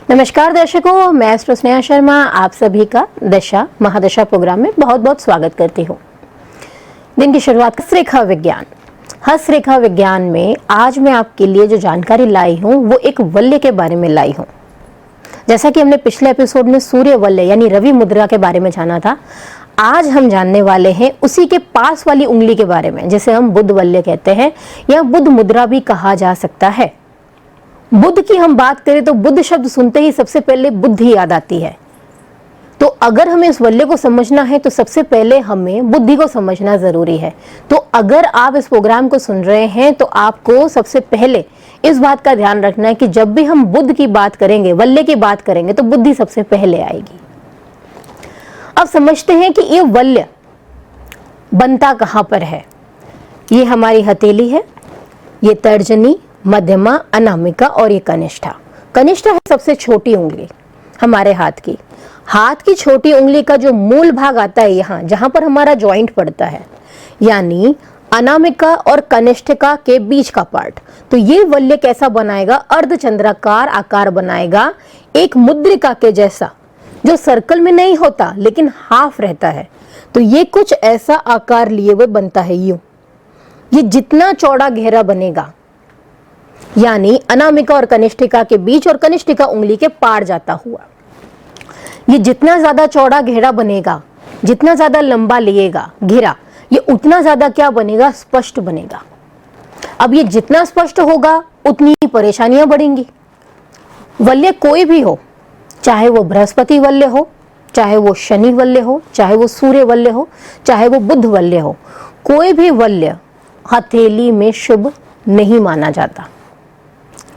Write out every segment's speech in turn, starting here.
नमस्कार दर्शकों, मैं एस्ट्रो स्नेहा शर्मा आप सभी का दशा महादशा प्रोग्राम में बहुत बहुत स्वागत करती हूँ। दिन की शुरुआत हस्तरेखा विज्ञान। हस्तरेखा विज्ञान में आज मैं आपके लिए जो जानकारी लाई हूँ वो एक वल्य के बारे में लाई हूँ। जैसा कि हमने पिछले एपिसोड में सूर्य वल्य यानी रवि मुद्रा के बारे में जाना था, आज हम जानने वाले हैं उसी के पास वाली उंगली के बारे में, जिसे हम बुध वल्य कहते हैं या बुध मुद्रा भी कहा जा सकता है। बुध की हम बात करें तो बुध शब्द सुनते ही सबसे पहले बुद्धि याद आती है। तो अगर हमें इस वल्य को समझना है तो सबसे पहले हमें बुद्धि को समझना जरूरी है। तो अगर आप इस प्रोग्राम को सुन रहे हैं तो आपको सबसे पहले इस बात का ध्यान रखना है कि जब भी हम बुध की बात करेंगे, वल्य की बात करेंगे, तो बुद्धि सबसे पहले आएगी। अब समझते हैं कि ये वल्य बनता कहां पर है। ये हमारी हथेली है, ये तर्जनी, मध्यमा, अनामिका और ये कनिष्ठा। कनिष्ठा है सबसे छोटी उंगली हमारे हाथ की। हाथ की छोटी उंगली का जो मूल भाग आता है यहाँ, जहां पर हमारा जॉइंट पड़ता है, यानी अनामिका और कनिष्ठिका के बीच का पार्ट। तो ये वल्य कैसा बनाएगा? अर्धचंद्राकार आकार बनाएगा, एक मुद्रिका के जैसा, जो सर्कल में नहीं होता लेकिन हाफ रहता है। तो ये कुछ ऐसा आकार लिए हुए बनता है। यूं ये जितना चौड़ा घेरा बनेगा, यानी अनामिका और कनिष्ठिका के बीच और कनिष्ठिका उंगली के पार जाता हुआ, ये जितना ज्यादा चौड़ा घेरा बनेगा, जितना ज्यादा लंबा लिएगा घेरा, ये उतना ज्यादा क्या बनेगा? स्पष्ट बनेगा। अब ये जितना स्पष्ट होगा उतनी ही परेशानियां बढ़ेंगी। वल्य कोई भी हो, चाहे वो बृहस्पति वल्य हो, चाहे वो शनि वल्य हो, चाहे वो सूर्य वल्य हो, चाहे वो बुध वल्य हो, कोई भी वल्य हथेली में शुभ नहीं माना जाता।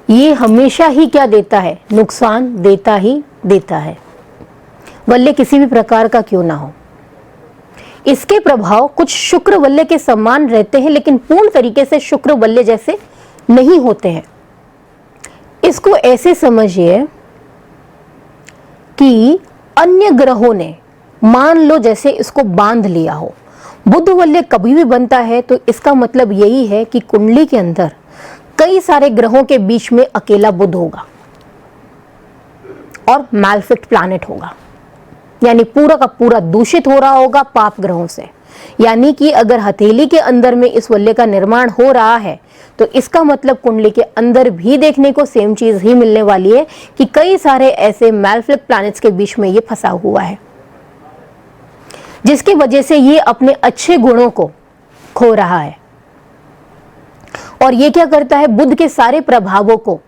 ये हमेशा ही क्या देता है? नुकसान देता ही देता है, वल्य किसी भी प्रकार का क्यों ना हो। इसके प्रभाव कुछ शुक्र वल्य के समान रहते हैं, लेकिन पूर्ण तरीके से शुक्र वल्य जैसे नहीं होते हैं। इसको ऐसे समझिए कि अन्य ग्रहों ने मान लो जैसे इसको बांध लिया हो। बुध वल्य कभी भी बनता है तो इसका मतलब यही है कि कुंडली के अंदर कई सारे ग्रहों के बीच में अकेला बुध होगा और मैलफिट प्लैनेट होगा, यानी पूरा का पूरा दूषित हो रहा होगा पाप ग्रहों से। यानी कि अगर हथेली के अंदर में इस वल्य का निर्माण हो रहा है तो इसका मतलब कुंडली के अंदर भी देखने को सेम चीज ही मिलने वाली है कि कई सारे ऐसे मैलफिट प्लैनेट्स के बीच में ये फंसा हुआ है, जिसकी वजह से ये अपने अच्छे गुणों को खो रहा है। और ये क्या करता है? बुध के सारे प्रभावों को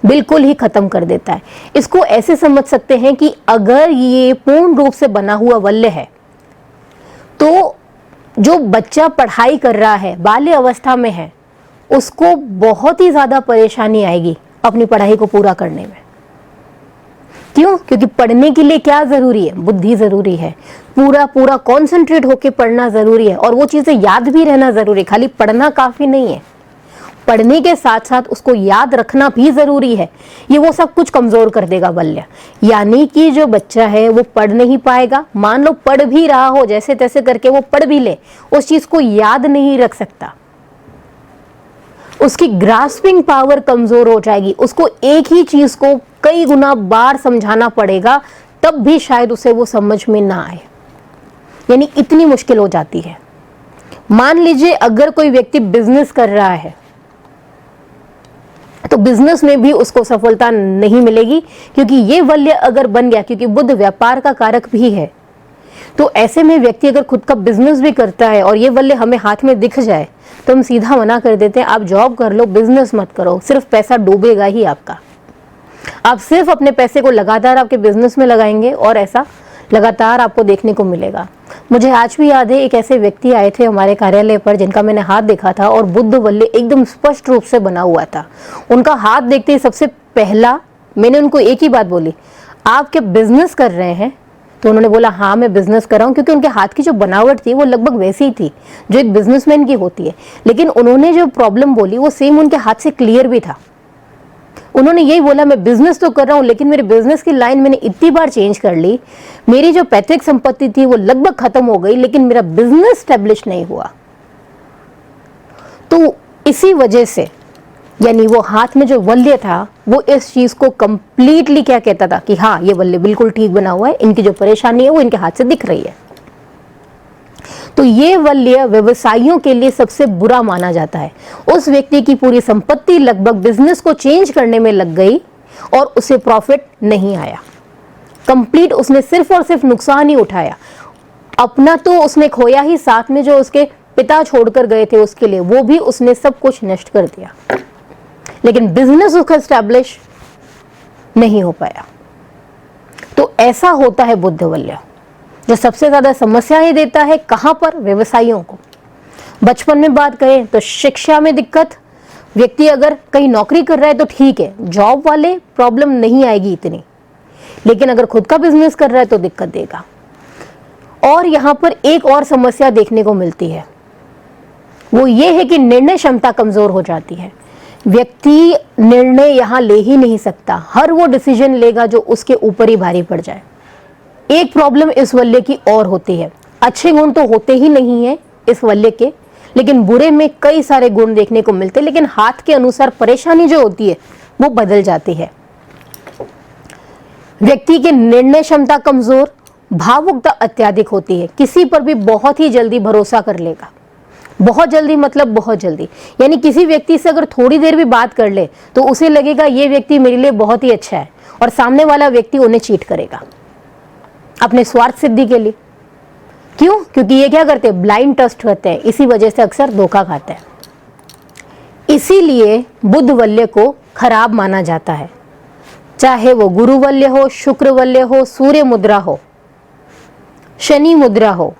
बिल्कुल ही खत्म कर देता है। इसको ऐसे समझ सकते हैं कि अगर ये पूर्ण रूप से बना हुआ वल्य है तो जो बच्चा पढ़ाई कर रहा है, बाल्य अवस्था में है, उसको बहुत ही ज्यादा परेशानी आएगी अपनी पढ़ाई को पूरा करने में। क्यों? क्योंकि पढ़ने के लिए क्या जरूरी है? बुद्धि जरूरी है। पूरा पूरा कॉन्सेंट्रेट होके पढ़ना जरूरी है और वो चीजें याद भी रहना जरूरी है। खाली पढ़ना काफी नहीं है, पढ़ने के साथ साथ उसको याद रखना भी जरूरी है। ये वो सब कुछ कमजोर कर देगा वल्य। यानी कि जो बच्चा है वो पढ़ नहीं पाएगा। मान लो पढ़ भी रहा हो, जैसे तैसे करके वो पढ़ भी ले, उस चीज को याद नहीं रख सकता। उसकी ग्रास्पिंग पावर कमजोर हो जाएगी। उसको एक ही चीज को कई गुना बार समझाना पड़ेगा, तब भी शायद उसे वो समझ में ना आए। यानी इतनी मुश्किल हो जाती है। मान लीजिए अगर कोई व्यक्ति बिजनेस कर रहा है तो बिजनेस में भी उसको सफलता नहीं मिलेगी, क्योंकि ये वल्य अगर बन गया, क्योंकि बुध व्यापार का कारक भी है, तो ऐसे में व्यक्ति अगर खुद का बिजनेस भी करता है और ये वल्य हमें हाथ में दिख जाए तो हम सीधा मना कर देते हैं, आप जॉब कर लो, बिजनेस मत करो, सिर्फ पैसा डूबेगा ही आपका। आप सिर्फ अपने पैसे को लगातार आपके बिजनेस में लगाएंगे और ऐसा लगातार आपको देखने को मिलेगा। मुझे आज भी याद है, एक ऐसे व्यक्ति आए थे हमारे कार्यालय पर जिनका मैंने हाथ देखा था और बुध वल्य एकदम स्पष्ट रूप से बना हुआ था। उनका हाथ देखते ही सबसे पहला मैंने उनको एक ही बात बोली, आप क्या बिजनेस कर रहे हैं? तो उन्होंने बोला हाँ मैं बिजनेस कर रहा हूँ, क्योंकि उनके हाथ की जो बनावट थी वो लगभग वैसी ही थी जो एक बिजनेसमैन की होती है। लेकिन उन्होंने जो प्रॉब्लम बोली वो सेम उनके हाथ से क्लियर भी था। उन्होंने यही बोला, मैं बिजनेस तो कर रहा हूं लेकिन मेरे बिजनेस की लाइन मैंने इतनी बार चेंज कर ली, मेरी जो पैतृक संपत्ति थी वो लगभग खत्म हो गई, लेकिन मेरा बिजनेस स्टैब्लिश नहीं हुआ। तो इसी वजह से यानी वो हाथ में जो वल्य था वो इस चीज को कंप्लीटली क्या कहता था कि हाँ, ये वल्य बिल्कुल ठीक बना हुआ है, इनकी जो परेशानी है वो इनके हाथ से दिख रही है। तो ये वल्य व्यवसायियों के लिए सबसे बुरा माना जाता है। उस व्यक्ति की पूरी संपत्ति लगभग बिजनेस को चेंज करने में लग गई और उसे प्रॉफिट नहीं आया। कंप्लीट उसने सिर्फ और सिर्फ नुकसान ही उठाया। अपना तो उसने खोया ही, साथ में जो उसके पिता छोड़कर गए थे उसके लिए वो भी उसने सब कुछ नष्ट कर दिया। लेकिन बिजनेस उसका एस्टैब्लिश नहीं हो पाया। तो ऐसा होता है बुद्धवल्य, जो सबसे ज्यादा समस्याएं देता है। कहां पर? व्यवसायियों को। बचपन में बात करें तो शिक्षा में दिक्कत, व्यक्ति अगर कहीं नौकरी कर रहा है तो ठीक है, जॉब वाले प्रॉब्लम नहीं आएगी इतनी, लेकिन अगर खुद का बिजनेस कर रहा है तो दिक्कत देगा। और यहां पर एक और समस्या देखने को मिलती है, वो ये है कि निर्णय क्षमता कमजोर हो जाती है। व्यक्ति निर्णय यहां ले ही नहीं सकता, हर वो डिसीजन लेगा जो उसके ऊपर ही भारी पड़ जाए। एक प्रॉब्लम इस वल्य की और होती है, अच्छे गुण तो होते ही नहीं है इस वल्य के, लेकिन बुरे में कई सारे गुण देखने को मिलते हैं, लेकिन हाथ के अनुसार परेशानी जो होती है वो बदल जाती है। व्यक्ति की निर्णय क्षमता कमजोर, भावुकता अत्यधिक होती है, किसी पर भी बहुत ही जल्दी भरोसा कर लेगा। बहुत जल्दी मतलब बहुत जल्दी, यानी किसी व्यक्ति से अगर थोड़ी देर भी बात कर ले तो उसे लगेगा ये व्यक्ति मेरे लिए बहुत ही अच्छा है, और सामने वाला व्यक्ति उन्हें चीट करेगा अपने स्वार्थ सिद्धि के लिए। क्यों? क्योंकि ये क्या करते हैं? ब्लाइंड ट्रस्ट करते हैं, इसी वजह से अक्सर धोखा खाते हैं। इसीलिए बुध वल्य को खराब माना जाता है, चाहे वो गुरु वल्य हो, शुक्र वल्य हो, सूर्य मुद्रा हो, शनि मुद्रा हो,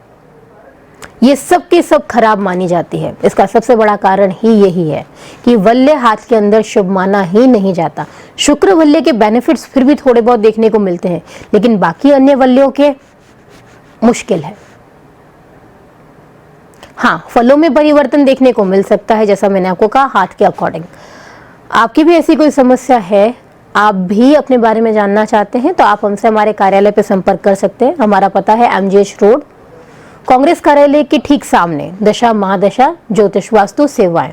ये सब के सब खराब मानी जाती है। इसका सबसे बड़ा कारण ही यही है कि वल्य हाथ के अंदर शुभ माना ही नहीं जाता। शुक्र वल्य के बेनिफिट्स फिर भी थोड़े बहुत देखने को मिलते हैं, लेकिन बाकी अन्य वल्यों के मुश्किल है। हाँ, फलों में परिवर्तन देखने को मिल सकता है, जैसा मैंने आपको कहा, हाथ के अकॉर्डिंग। आपकी भी ऐसी कोई समस्या है, आप भी अपने बारे में जानना चाहते हैं, तो आप हमसे हमारे कार्यालय पर संपर्क कर सकते हैं। हमारा पता है MGH रोड, कांग्रेस कार्यालय के ठीक सामने, दशा महादशा ज्योतिष वास्तु सेवाएं।